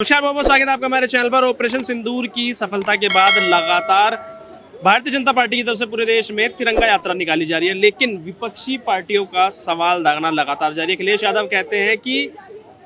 नमस्कार, बहुत बहुत स्वागत है आपका हमारे चैनल पर। ऑपरेशन सिंदूर की सफलता के बाद लगातार भारतीय जनता पार्टी की तरफ से पूरे देश में तिरंगा यात्रा निकाली जा रही है, लेकिन विपक्षी पार्टियों का सवाल दागना लगातार जारी है। अखिलेश यादव कहते हैं कि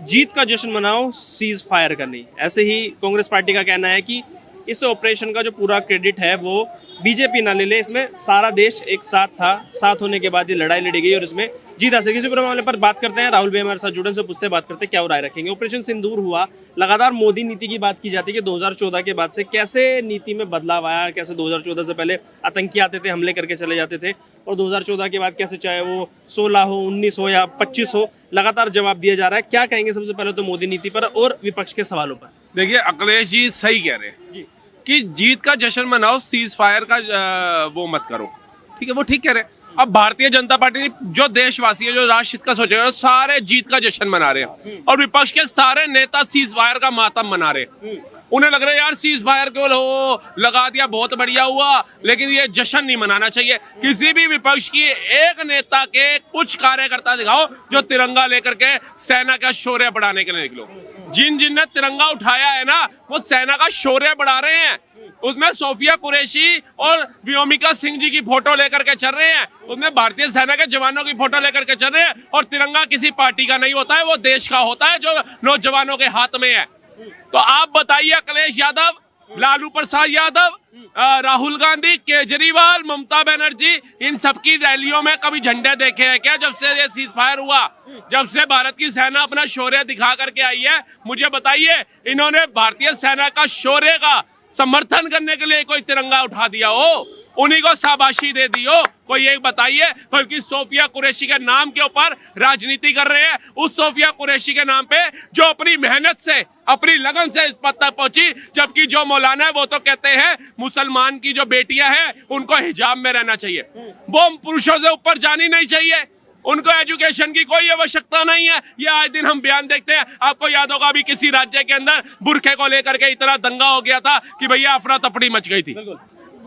जीत का जश्न मनाओ, सीज फायर का नहीं। ऐसे ही कांग्रेस पार्टी का कहना है कि इस ऑपरेशन का जो पूरा क्रेडिट है वो बीजेपी ना ले ले, इसमें सारा देश एक साथ था, साथ होने के बाद ये लड़ाई लड़ी गई और इसमें जीत हासिल। किसी पूरे मामले पर बात करते हैं। राहुल भी हमारे साथ जुड़े, से पूछते बात करते हैं क्या राय रखेंगे। ऑपरेशन सिंदूर हुआ, लगातार मोदी नीति की बात की जाती है कि 2014 के बाद से कैसे नीति में बदलाव आया, कैसे 2014 से पहले आतंकी आते थे, हमले करके चले जाते थे, और 2014 के बाद कैसे, चाहे वो 16 हो, 19 हो या 25 हो, लगातार जवाब दिया जा रहा है। क्या कहेंगे सबसे पहले तो मोदी नीति पर और विपक्ष के सवालों पर? देखिए, अखिलेश जी सही कह रहे हैं कि जीत का जश्न मनाओ, सीज फायर का वो मत करो। ठीक है, वो ठीक कह रहे हैं। अब भारतीय जनता पार्टी ने जो देशवासी है, जो राष्ट्र हित का सोच रहे हैं, सारे जीत का जश्न मना रहे हैं और विपक्ष के सारे नेता सीज फायर का मातम मना रहे हैं। उन्हें लग रहा है यार सीज फायर को लगा दिया, बहुत बढ़िया हुआ, लेकिन ये जश्न नहीं मनाना चाहिए। किसी भी विपक्ष की एक नेता के कुछ कार्यकर्ता दिखाओ जो तिरंगा लेकर के सेना का शौर्य बढ़ाने के लिए निकलो। जिन ने तिरंगा उठाया है ना, वो सेना का शौर्य बढ़ा रहे हैं। उसमें सोफिया कुरैशी और व्योमिका सिंह जी की फोटो लेकर के चल रहे हैं, उसमें भारतीय सेना के जवानों की फोटो लेकर के चल रहे हैं। और तिरंगा किसी पार्टी का नहीं होता है, वो देश का होता है जो नौजवानों के हाथ में है। तो आप बताइए, अखिलेश यादव, लालू प्रसाद यादव, राहुल गांधी, केजरीवाल, ममता बनर्जी, इन सबकी रैलियों में कभी झंडे देखे हैं क्या? जब से ये सीज फायर हुआ, जब से भारत की सेना अपना शौर्य दिखा करके आई है, मुझे बताइए इन्होंने भारतीय सेना का शौर्य का समर्थन करने के लिए कोई तिरंगा उठा दिया हो, उन्हीं को शाबाशी दे दी हो? कोई एक बताइए। बल्कि सोफिया कुरैशी के नाम के ऊपर राजनीति कर रहे हैं। उस सोफिया कुरैशी के नाम पे जो अपनी मेहनत से, अपनी लगन से इस पद तक पहुंची, जबकि जो मौलाना है वो तो कहते हैं मुसलमान की जो बेटियां हैं उनको हिजाब में रहना चाहिए, वो पुरुषों से ऊपर जानी नहीं चाहिए, उनको एजुकेशन की कोई आवश्यकता नहीं है। ये आज दिन हम बयान देखते हैं। आपको याद होगा अभी किसी राज्य के अंदर बुरखे को लेकर के इतना दंगा हो गया था कि भैया अफरा तफड़ी मच गई थी,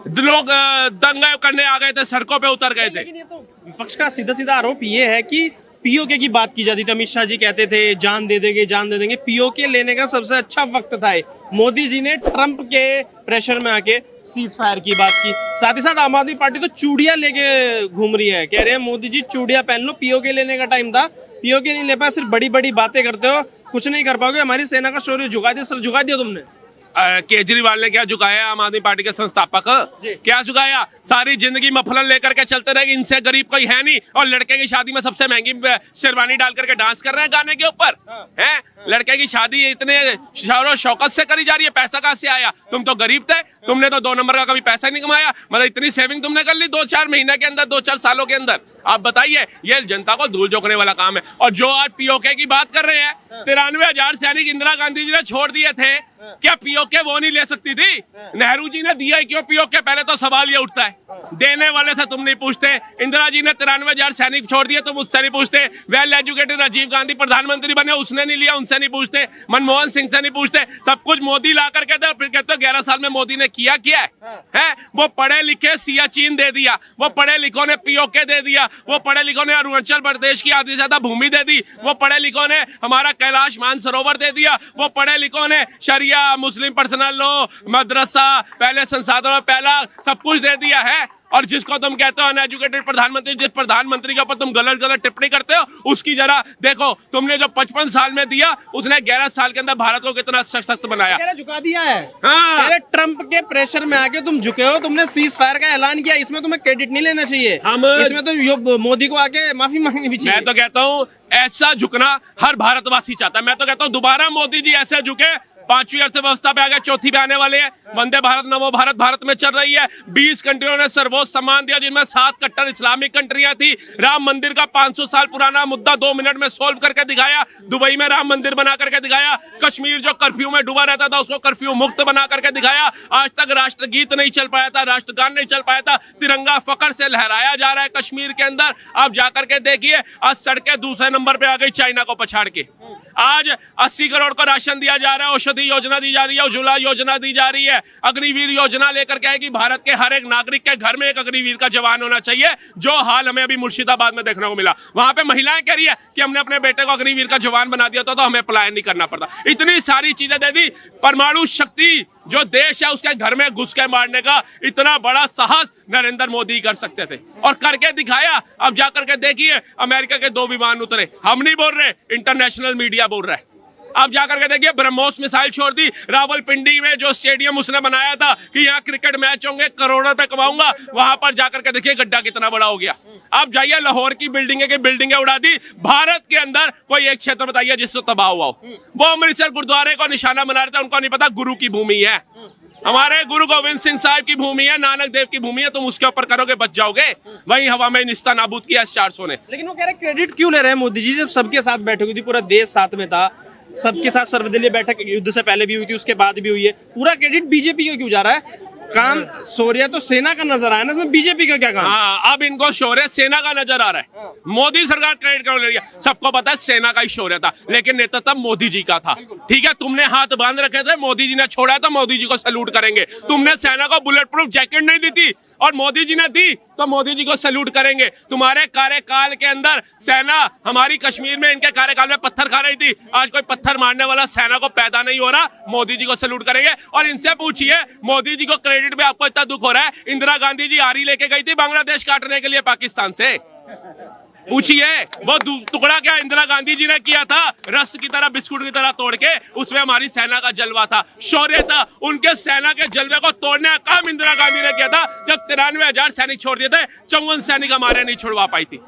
लोग दंगा करने आ गए थे, सड़कों पे उतर गए थे। लेकिन ये तो विपक्ष का सीधा सीधा आरोप ये है कि पीओके की बात की जाती थी। अमित शाह जी कहते थे जान दे देंगे, जान दे देंगे। पीओके लेने का सबसे अच्छा वक्त था। मोदी जी ने ट्रंप के प्रेशर में आके सीज फायर की बात की। साथ ही साथ आम आदमी पार्टी तो चूड़ियां लेके घूम रही है, कह रहे हैं मोदी जी चूड़ियां पहन लो, पीओके लेने का टाइम था, पीओके नहीं ले पाए, सिर्फ बड़ी बड़ी बातें करते हो, कुछ नहीं कर पाओगे, हमारी सेना का शौर्य झुका दिया। सर, झुका दिया तुमने। केजरीवाल ने क्या झुकाया? आम आदमी पार्टी के संस्थापक क्या झुकाया? सारी जिंदगी मफलर लेकर के चलते रहे, इनसे गरीब कोई है नहीं, और लड़के की शादी में सबसे महंगी शेरवानी डाल करके डांस कर रहे हैं गाने के ऊपर हैं। लड़के की शादी इतने शौर शौकत से करी जा रही है, पैसा कहां से आया? तुम तो गरीब थे, तुमने तो 2 नंबर का कभी पैसा नहीं कमाया, मतलब इतनी सेविंग तुमने कर ली 2-4 महीने के अंदर, 2-4 सालों के अंदर। आप बताइए, ये जनता को धूल झोंकने वाला काम है। और जो आज पीओके की बात कर रहे हैं, 93,000 सैनिक इंदिरा गांधी जी ने छोड़ दिए थे, क्या पीओके वो नहीं ले सकती थी? नेहरू जी ने दिया क्यों पीओके? पहले तो सवाल ये उठता है। देने वाले से तुम नहीं पूछते। इंदिरा जी ने 93,000 सैनिक छोड़ दिए, तुम उससे नहीं पूछते। वेल एजुकेटेड राजीव गांधी प्रधानमंत्री बने, उसने नहीं लिया, उनसे नहीं पूछते। मनमोहन सिंह से नहीं पूछते। सब कुछ मोदी ला कर कहते, फिर कहते हो 11 साल में मोदी ने किया है? वो पढ़े लिखे सियाचिन दे दिया, वो पढ़े लिखों ने पीओके दे दिया, वो पढ़े लिखों ने अरुणाचल प्रदेश की आधी से ज्यादा भूमि दे दी, वो पढ़े लिखों ने हमारा कैलाश मानसरोवर दे दिया, वो पढ़े लिखों ने शरिया, मुस्लिम पर्सनल लॉ, मदरसा, पहले संसाधनों में पहला सब कुछ दे दिया है। और जिसको तुम कहते हो अनएजुकेटेड प्रधानमंत्री, जिस प्रधानमंत्री के ऊपर तुम गलत गलत टिप्पणी करते हो, उसकी जरा देखो, तुमने जो 55 साल में दिया, उसने 11 साल के अंदर भारत को कितना सशक्त बनाया, झुका दिया है। हाँ। ट्रंप के प्रेशर में आके तुम झुके हो, तुमने सीज फायर का ऐलान किया, इसमें तुम्हें क्रेडिट नहीं लेना चाहिए, इसमें तो मोदी को आके माफी मांगनी भी चाहिए। मैं तो कहता हूँ ऐसा झुकना हर भारतवासी चाहता है। मैं तो कहता हूँ दोबारा मोदी जी ऐसे झुके, 5वीं अर्थव्यवस्था पे आ गए, 4थी पे आने वाले हैं। वंदे भारत, नमो भारत भारत में चल रही है। 20 कंट्रियों ने सर्वोच्च सम्मान दिया, जिनमें 7 कट्टर इस्लामिक कंट्रियां थी। राम मंदिर का 500 साल पुराना मुद्दा 2 मिनट में सोल्व करके दिखाया। दुबई में राम मंदिर बना करके दिखाया। कश्मीर जो कर्फ्यू में डूबा रहता था, उसको कर्फ्यू मुक्त बना करके दिखाया। आज तक राष्ट्रगीत नहीं चल पाया था, राष्ट्रगान नहीं चल पाया था, तिरंगा फकर से लहराया जा रहा है कश्मीर के अंदर। आप जाकर के देखिए, आज सड़कें दूसरे नंबर पे आ गई चाइना को पछाड़ के। आज 80 करोड़ का राशन दिया जा रहा है, औषधि समृद्धि योजना दी जा रही है, उज्ज्वला योजना दी जा रही है, अग्निवीर योजना लेकर के है कि भारत के हर एक नागरिक के घर में एक अग्निवीर का जवान होना चाहिए, जो हाल हमें अभी मुर्शिदाबाद में देखने को मिला। वहां पे महिलाएं कह रही है कि हमने अपने बेटे को अग्निवीर का जवान बना दिया तो हमें पलायन नहीं करना पड़ता। इतनी सारी चीजें दे दी। परमाणु शक्ति जो देश है उसके घर में घुस के मारने का इतना बड़ा साहस नरेंद्र मोदी कर सकते थे और करके दिखाया। अब जाकर के देखिए, अमेरिका के 2 विमान उतरे, हम नहीं बोल रहे, इंटरनेशनल मीडिया बोल रहा है। अब जाकर के देखिए, ब्रह्मोस मिसाइल छोड़ दी रावलपिंडी में, जो स्टेडियम उसने बनाया था कि यहाँ क्रिकेट मैच होंगे, करोड़ों रुपए कमाऊंगा, वहां पर जाकर के देखिए गड्ढा कितना बड़ा हो गया। अब जाइए, लाहौर की बिल्डिंगें उड़ा दी। भारत के अंदर कोई एक क्षेत्र बताइए जिससे तबाह हुआ हो। वो अमृतसर गुरुद्वारे को निशाना बना रहे थे, उनको नहीं पता गुरु की भूमि है, हमारे गुरु गोविंद सिंह साहब की भूमि है, नानक देव की भूमि है, तुम उसके ऊपर करोगे बच जाओगे। वहीं हवा में निस्ता नाबूद किया S-400 ने। लेकिन वो कह रहे क्रेडिट क्यों ले रहे हैं मोदी जी, जब सबके साथ बैठक हुई थी, पूरा देश साथ में था, सबके साथ सर्वदलीय बैठक युद्ध से पहले भी हुई थी, उसके बाद भी हुई है, पूरा क्रेडिट बीजेपी को क्यों जा रहा है? काम शौर्य तो सेना का नजर आया ना, इसमें बीजेपी का क्या काम? हाँ, अब इनको शौर्य सेना का नजर आ रहा है। मोदी सरकार क्रेडिट क्यों ले रही है? सबको पता है सेना का ही शौर्य था, लेकिन नेतृत्व मोदी जी का था। ठीक है, तुमने हाथ बांध रखे थे, मोदी जी ने छोड़ा तो मोदी जी को सैल्यूट करेंगे। तुमने सेना को बुलेट प्रूफ जैकेट नहीं दी थी और मोदी जी ने दी तो मोदी जी को सैल्यूट करेंगे। तुम्हारे कार्यकाल के अंदर सेना, हमारी कश्मीर में इनके कार्यकाल में पत्थर खा रही थी, आज कोई पत्थर मारने वाला सेना को पैदा नहीं हो रहा, मोदी जी को सैल्यूट करेंगे। और इनसे पूछिए, मोदी जी को क्रेडिट पे आपको इतना दुख हो रहा है? इंदिरा गांधी जी आरी लेके गई थी बांग्लादेश काटने के लिए पाकिस्तान से, पूछिए वो टुकड़ा क्या इंदिरा गांधी जी ने किया था, रस की तरह, बिस्कुट की तरह तोड़ के, उसमें हमारी सेना का जलवा था, शौर्य था। उनके सेना के जलवे को तोड़ने का काम इंदिरा गांधी ने किया था, जब 93,000 सैनिक छोड़ दिए थे, 54 सैनिक हमारे नहीं छुड़वा पाई थी।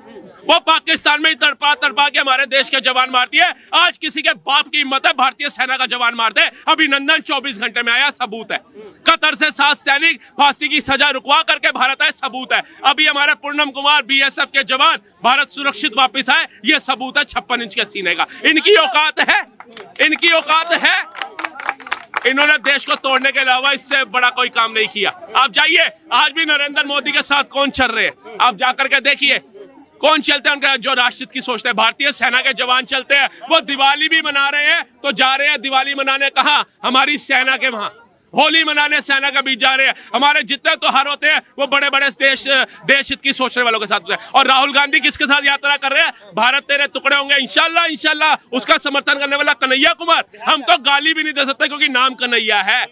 वो पाकिस्तान में तड़पा के हमारे देश के जवान मारती है। आज किसी के बाप की हिम्मत है भारतीय सेना का जवान मार दे? अभिनंदन 24 घंटे में आया, सबूत है। कतर से 7 सैनिक फांसी की सजा रुकवा करके भारत आए, सबूत है। अभी हमारे पूर्णम कुमार BSF के जवान भारत सुरक्षित वापस आए, ये सबूत है 56 इंच के सीने का। इनकी औकात है, इनकी औकात है। इन्होंने देश को तोड़ने के अलावा इससे बड़ा कोई काम नहीं किया। आप जाइए, आज भी नरेंद्र मोदी के साथ कौन चल रहे हैं, आप जाकर के देखिए कौन चलते हैं उनका, जो राष्ट्रहित की सोचते हैं। भारतीय सेना के जवान चलते हैं, वो दिवाली भी मना रहे हैं तो जा रहे हैं दिवाली मनाने कहाँ? हमारी सेना के वहां। होली मनाने सेना के बीच जा रहे हैं। हमारे जितने त्योहार होते हैं वो बड़े बड़े देश हित की सोचने वालों के साथ होते हैं। और राहुल गांधी किसके साथ यात्रा कर रहे हैं? भारत तेरे टुकड़े होंगे, इंशाल्लाह इंशाल्लाह। उसका समर्थन करने वाला कन्हैया कुमार, हम तो गाली भी नहीं दे सकते क्योंकि नाम कन्हैया है।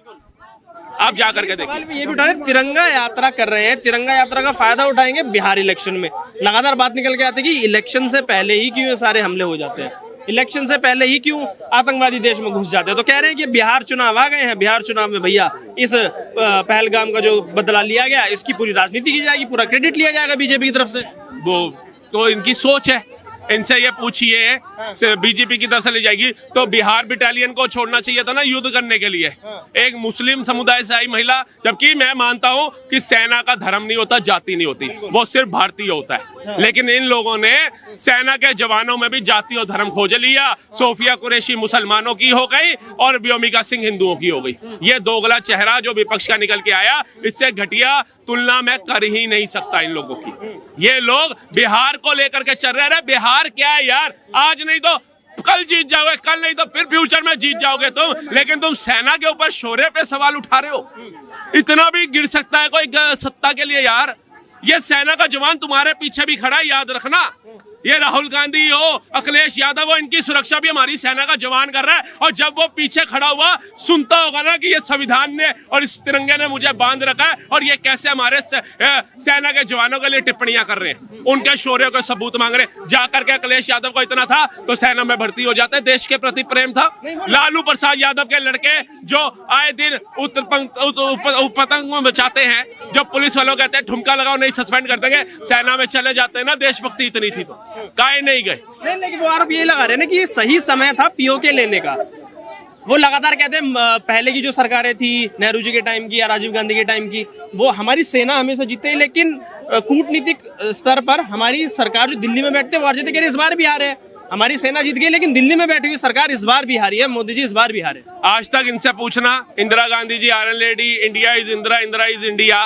आप जाकर के देखिए, ये भी उठा रहे, तिरंगा यात्रा कर रहे हैं, तिरंगा यात्रा का फायदा उठाएंगे बिहार इलेक्शन में। लगातार बात निकल के आती है कि इलेक्शन से पहले ही क्यों ये सारे हमले हो जाते हैं, इलेक्शन से पहले ही क्यों आतंकवादी देश में घुस जाते हैं। तो कह रहे हैं कि बिहार चुनाव आ गए हैं, बिहार चुनाव में भैया इस पहलगाम का जो बदला लिया गया, इसकी पूरी राजनीति की जाएगी, पूरा क्रेडिट लिया जाएगा बीजेपी की तरफ से। वो तो इनकी सोच है। इनसे ये पूछिए, बीजेपी की तरफ से ली जाएगी तो बिहार बटालियन को छोड़ना चाहिए था ना युद्ध करने के लिए, एक मुस्लिम समुदाय से आई महिला। जबकि मैं मानता हूं कि सेना का धर्म नहीं होता, जाति नहीं होती, वो सिर्फ भारतीय होता है। लेकिन इन लोगों ने सेना के जवानों में भी जाति और धर्म खोज लिया। सोफिया कुरैशी मुसलमानों की हो गई और व्योमिका सिंह हिंदुओं की हो गई। ये दोगला चेहरा जो विपक्ष का निकल के आया, इससे घटिया तुलना में कर ही नहीं सकता इन लोगों की। ये लोग बिहार को लेकर के चल रहे हैं। बिहार क्या है यार, आज नहीं तो कल जीत जाओगे, कल नहीं तो फिर फ्यूचर में जीत जाओगे तुम, लेकिन तुम सेना के ऊपर शौर्य पे सवाल उठा रहे हो। इतना भी गिर सकता है कोई सत्ता के लिए यार। ये सेना का जवान तुम्हारे पीछे भी खड़ा है, याद रखना। ये राहुल गांधी हो, अखिलेश यादव हो, इनकी सुरक्षा भी हमारी सेना का जवान कर रहा है। और जब वो पीछे खड़ा हुआ सुनता होगा ना कि ये संविधान ने और इस तिरंगे ने मुझे बांध रखा है और ये कैसे हमारे सेना के जवानों के लिए टिप्पणियां कर रहे हैं, उनके शौर्य को सबूत मांग रहे हैं। जाकर के अखिलेश यादव को इतना था तो सेना में भर्ती हो जाते, देश के प्रति प्रेम था। लालू प्रसाद यादव के लड़के जो आए दिन पतंग में बचाते हैं, जो पुलिस वालों कहते हैं ठुमका लगाओ नहीं सस्पेंड कर देंगे, सेना में चले जाते हैं ना। देशभक्ति इतनी थी तो काहे नहीं गए। नहीं, लेकिन वो आरोप ये लगा रहे हैं ना कि ये सही समय था पीओके लेने का। वो लगातार कहते हैं पहले की जो सरकारें थी, नेहरू जी के टाइम की या राजीव गांधी के टाइम की, वो हमारी सेना हमेशा जीते, लेकिन कूटनीतिक स्तर पर हमारी सरकार जो दिल्ली में बैठते वो हार जाती। कह रहे इस बार भी हारे, हमारी सेना जीत गई लेकिन दिल्ली में बैठी हुई सरकार इस बार भी हारी है, मोदी जी इस बार भी हारे। आज तक इनसे पूछना, Indira Gandhi ji iron lady, India is Indira, Indira is India.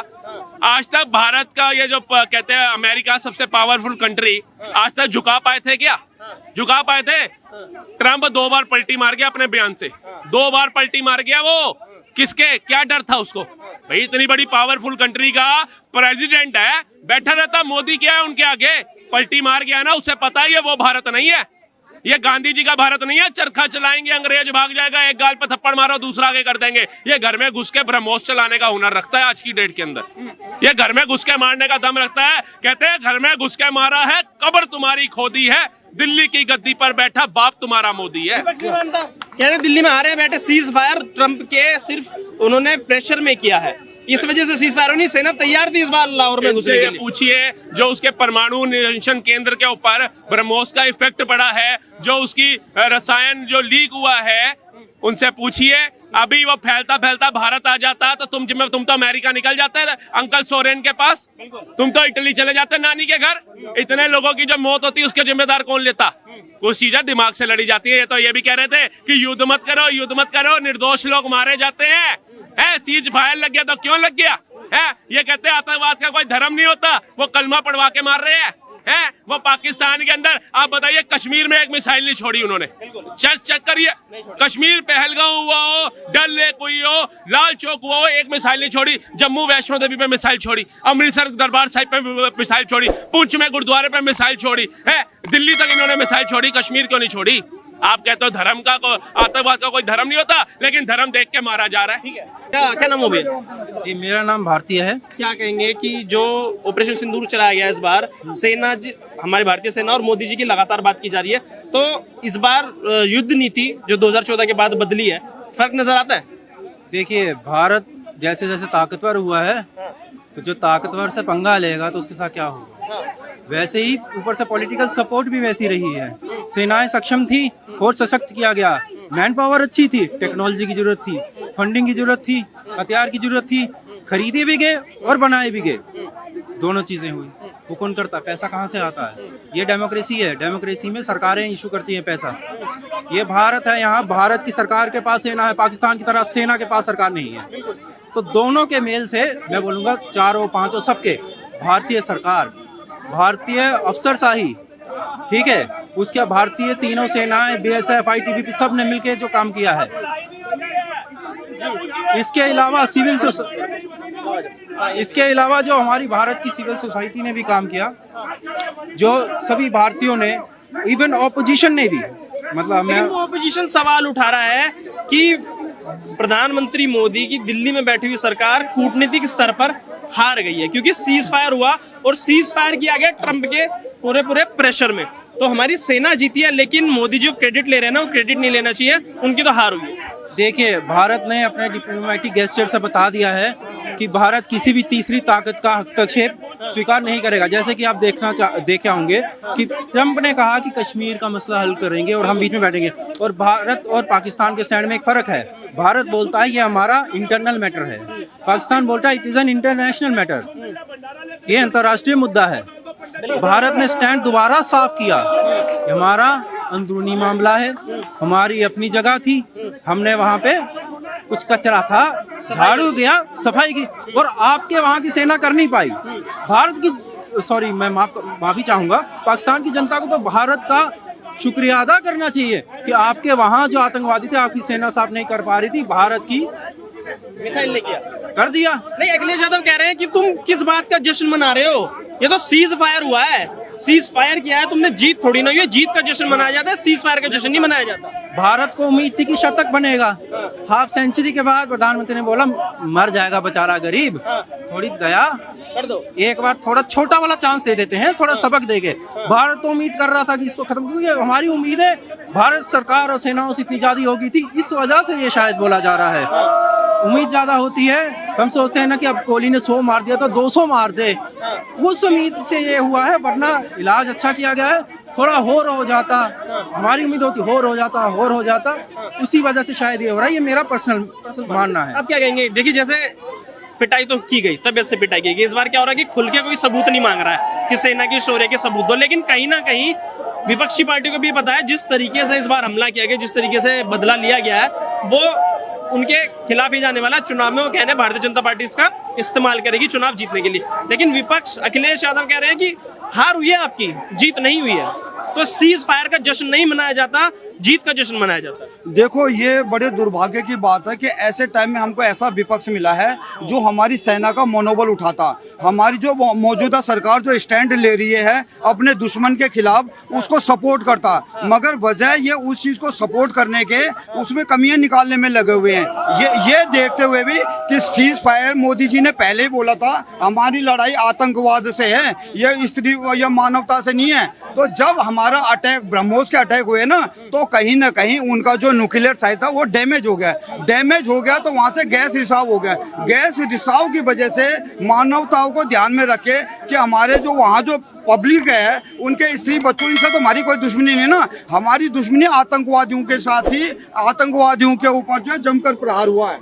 आज तक भारत का ये जो कहते हैं अमेरिका सबसे पावरफुल कंट्री, आज तक झुका पाए थे क्या? झुका पाए थे? ट्रंप 2 बार पलटी मार गया अपने बयान से, 2 बार पलटी मार गया वो। किसके क्या डर था उसको? भाई इतनी बड़ी पावरफुल कंट्री का प्रेसिडेंट है, बैठा रहता। मोदी क्या है उनके आगे? पलटी मार गया ना, उसे पता है ये वो भारत नहीं है, ये गांधी जी का भारत नहीं है। चरखा चलाएंगे, अंग्रेज भाग जाएगा, एक गाल पे थप्पड़ मारो दूसरा आगे कर देंगे। ये घर में घुस के ब्रह्मोस चलाने का हुनर रखता है आज की डेट के अंदर। ये घर में घुस के मारने का दम रखता है। कहते हैं घर में घुस के मारा है, कब्र तुम्हारी खोदी है, दिल्ली की गद्दी पर बैठा बाप तुम्हारा मोदी है। कह रहे दिल्ली में आ रहे हैं बैठे, सीज फायर ट्रंप के सिर्फ उन्होंने प्रेशर में किया है, इस वजह से सीज फायर नहीं। सेना तैयार थी इस बार लाहौर में घुसने के लिए। पूछिए जो उसके परमाणु निरीक्षण केंद्र के ऊपर ब्रह्मोस का इफेक्ट पड़ा है, जो उसकी रसायन जो लीक हुआ है, उनसे पूछिए। अभी वो फैलता फैलता भारत आ जाता तो तुम तो अमेरिका निकल जाते अंकल सोरेन के पास, तुम तो इटली चले जाते नानी के घर। इतने लोगों की जब मौत होती है उसके जिम्मेदार कौन लेता? कुछ चीजें दिमाग से लड़ी जाती है। ये तो ये भी कह रहे थे कि युद्ध मत करो, युद्ध मत करो, निर्दोष लोग मारे जाते हैं। सीज फायर लग गया तो क्यों लग गया है? ये कहते हैं आतंकवाद का कोई धर्म नहीं होता, वो कलमा पढ़वा के मार रहे हैं। वो पाकिस्तान के अंदर आप बताइए, कश्मीर में एक मिसाइल नहीं छोड़ी उन्होंने। चेक करिए, कश्मीर पहलगांव हुआ हो, डल लेक हुई हो, लाल चौक हुआ हो, एक मिसाइल नहीं छोड़ी। जम्मू वैष्णो देवी पे मिसाइल छोड़ी, अमृतसर दरबार साहिब पे मिसाइल छोड़ी, पुंछ में गुरुद्वारे पे मिसाइल छोड़ी है, दिल्ली तक इन्होंने मिसाइल छोड़ी, कश्मीर क्यों नहीं छोड़ी? आप कहते हो धर्म का आतंकवाद का कोई धर्म नहीं होता, लेकिन धर्म देख के मारा जा रहा है। ठीक है, क्या नाम हो भैया? जी मेरा नाम भारतीय है। क्या कहेंगे कि जो ऑपरेशन सिंदूर चलाया गया इस बार, सेना हमारी भारतीय सेना और मोदी जी की लगातार बात की जा रही है, तो इस बार युद्ध नीति जो 2014 के बाद बदली है, फर्क नजर आता है? देखिए भारत जैसे जैसे ताकतवर हुआ है, तो जो ताकतवर से पंगा लेगा तो उसके साथ क्या होगा, वैसे ही ऊपर से पॉलिटिकल सपोर्ट भी वैसी रही है। सेनाएं सक्षम थी और सशक्त किया गया, मैन पावर अच्छी थी, टेक्नोलॉजी की जरूरत थी, फंडिंग की जरूरत थी, हथियार की जरूरत थी, खरीदे भी गए और बनाए भी गए, दोनों चीजें हुई। वो कौन करता? पैसा कहाँ से आता है? ये डेमोक्रेसी है, डेमोक्रेसी में सरकारें इशू करती हैं पैसा। ये भारत है, यहाँ भारत की सरकार के पास सेना है, पाकिस्तान की तरह सेना के पास सरकार नहीं है। तो दोनों के मेल से मैं बोलूँगा, चारों पांचों सबके, भारतीय सरकार, भारतीय अफसरशाही, ठीक है, उसके भारतीय तीनों सेनाएं, बीएसएफ, आईटीबीपी, सब ने मिलकर जो काम किया है। इसके अलावा जो हमारी भारत की सिविल सोसाइटी ने भी काम किया, जो सभी भारतीयों ने, इवन ऑपोजिशन ने भी, मतलब मैं ऑपोजिशन सवाल उठा रहा है कि प्रधानमंत्री मोदी की दिल्ली में बैठी हुई सरकार कूटनीतिक स्तर पर हार गई है, क्योंकि सीज फायर हुआ और सीज फायर किया गया ट्रंप के पूरे प्रेशर में। तो हमारी सेना जीती है, लेकिन मोदी जो क्रेडिट ले रहे हैं ना, वो क्रेडिट नहीं लेना चाहिए, उनकी तो हार हुई है। देखिए भारत ने अपने डिप्लोमेटिक गेस्चर से बता दिया है कि भारत किसी भी तीसरी ताकत का हस्तक्षेप स्वीकार नहीं करेगा। जैसे कि आप देखे होंगे कि ट्रंप ने कहा कि कश्मीर का मसला हल करेंगे और हम बीच में बैठेंगे, और भारत और पाकिस्तान के स्टैंड में एक फर्क है। भारत बोलता है ये हमारा इंटरनल मैटर है, पाकिस्तान बोलता है it is an international matter, ये अंतर्राष्ट्रीय मुद्दा है। भारत ने स्टैंड दोबारा साफ किया, हमारा अंदरूनी मामला है, हमारी अपनी जगह थी, हमने वहाँ पे कुछ कचरा था, झाड़ू गया, सफाई की, और आपके वहाँ की सेना कर नहीं पाई। भारत की, सॉरी मैं माफी चाहूंगा, पाकिस्तान की जनता को तो भारत का शुक्रिया अदा करना चाहिए कि आपके वहाँ जो आतंकवादी थे, आपकी सेना साफ नहीं कर पा रही थी, भारत की मिसाइल ने किया, कर दिया। नहीं, अखिलेश यादव कह रहे हैं कि तुम किस बात का जश्न मना रहे हो, ये तो सीज फायर हुआ है, सीज फायर किया है तुमने, जीत थोड़ी ना हुई है, जीत का जश्न मनाया जाता है, सीज फायर का जश्न नहीं मनाया जाता। भारत को उम्मीद थी कि शतक बनेगा, हाफ सेंचुरी के बाद प्रधानमंत्री ने बोला मर जाएगा बेचारा गरीब, थोड़ी दया कर दो, एक बार थोड़ा छोटा वाला चांस दे देते हैं, थोड़ा सबक देके। भारत तो उम्मीद कर रहा था कि इसको खत्म, क्योंकि हमारी उम्मीद है भारत सरकार और सेनाओं से इतनी ज्यादा हो गई थी, इस वजह से ये शायद बोला जा रहा है। उम्मीद ज्यादा होती है, हम सोचते हैं ना कि अब कोहली ने 100 मार दिया तो 200 मार दे, उस उम्मीद से ये हुआ है, वरना इलाज अच्छा किया गया है। थोड़ा होर हो जाता, हमारी उम्मीद होती होर हो जाता, उसी वजह से शायद ये हो रहा है, ये मेरा पर्सनल मानना है। अब क्या कहेंगे? देखिए जैसे पिटाई तो की गई, तबियत से पिटाई की गई, इस बार क्या हो रहा है कि खुल के कोई सबूत नहीं मांग रहा है कि सेना की शौर्य के सबूत दो, लेकिन कहीं ना कहीं विपक्षी पार्टी को भी पता है जिस तरीके से इस बार हमला किया गया, जिस तरीके से बदला लिया गया है, वो उनके खिलाफ ही जाने वाला चुनाव में, वो कहने भारतीय जनता पार्टी इसका इस्तेमाल करेगी चुनाव जीतने के लिए। लेकिन विपक्ष अखिलेश यादव कह रहे हैं कि हार हुई है आपकी, जीत नहीं हुई है। तो सीज फायर का जश्न नहीं मनाया जाता, जीत का जश्न मनाया जाता है। देखो ये बड़े दुर्भाग्य की बात है कि ऐसे टाइम में हमको ऐसा विपक्ष मिला है जो हमारी सेना का मनोबल उठाता, हमारी जो मौजूदा सरकार जो स्टैंड ले रही है अपने दुश्मन के खिलाफ उसको सपोर्ट करता, मगर वजह ये उस चीज को सपोर्ट करने के उसमें कमियां निकालने में लगे हुए हैं। ये देखते हुए भी कि सीज फायर मोदी जी ने पहले ही बोला था हमारी लड़ाई आतंकवाद से है, ये स्त्री या मानवता से नहीं है। तो जब हमारा अटैक ब्रह्मोस के अटैक हुए ना तो कहीं ना कहीं उनका जो न्यूक्लियर साइट था वो डैमेज हो गया तो वहां से गैस रिसाव हो गया। गैस रिसाव की वजह से मानवताओं को ध्यान में रखे कि हमारे जो वहाँ जो पब्लिक है उनके स्त्री बच्चों इनसे तो हमारी कोई दुश्मनी नहीं ना, हमारी दुश्मनी आतंकवादियों के साथ ही आतंकवादियों के ऊपर जो है जमकर प्रहार हुआ है।